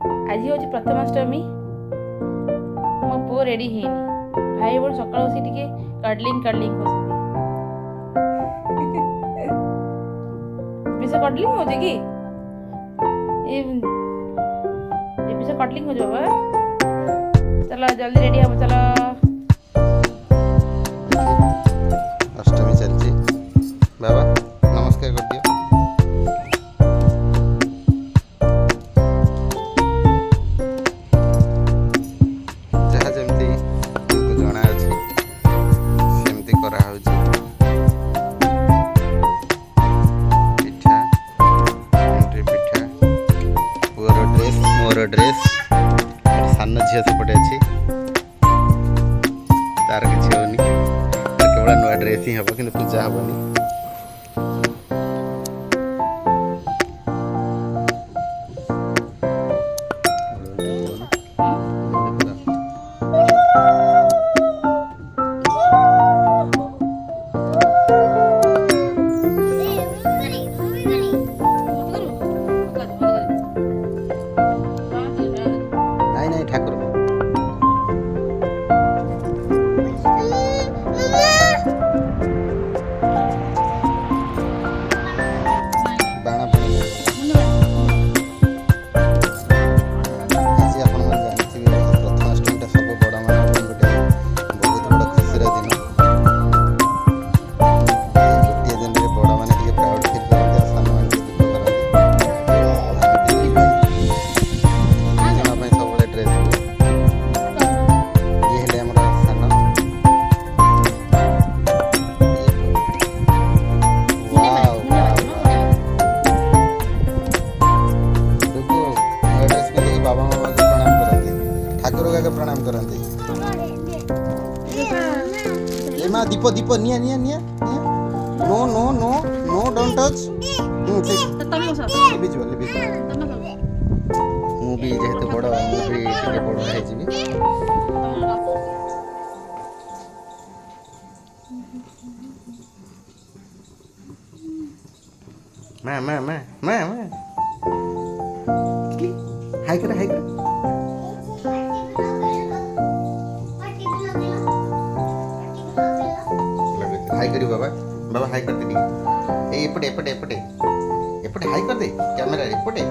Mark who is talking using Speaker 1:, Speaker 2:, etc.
Speaker 1: आज हूँ प्रथमाष्टमी मो पु रेडी है भाई बोल सकाल उसी टिके कडलिंग कडलिंग होती कडलिंग होती कि ये कडलिंग हो जाओ चलो जल्दी रेडी हम चलो
Speaker 2: अष्टमी चलती बाबा नमस्कार कर दियो जहाँ जमती तुमको जना अछि सेमती करा होछि पिठा एंट्री पिठा पुअर ड्रेस मोर ड्रेस सान झील सेपटे अच्छी तार किसी होनी केवल नुआ ड्रेस ही हम कि पूजा हेनी नहीं नहीं ठाकुर बाण आज आप जानते प्रथमाष्टमी सब बड़ा मान गोटे बहुत बड़ खुशी दिन गोटे दिन में बड़ा मैंने प्राउड फिल करते सान मान दुख करते सब ड्रेस ये हेले आम सान बाबा मामा को प्रणाम करते ठाकुर का प्रणाम करते ए माँ दीप दीप निया निया निया no no no no don't touch लिबी लिबी मु भी जेहेतु बड़ मु भी टिके बड़ है जीवी मैं मैं मैं मैं मैं हाय कर हाय कर हाय करी बाबा बाबा हाय करते ए एपटे एपटे एपटे एपटे हाय कर दे कैमरा एपटे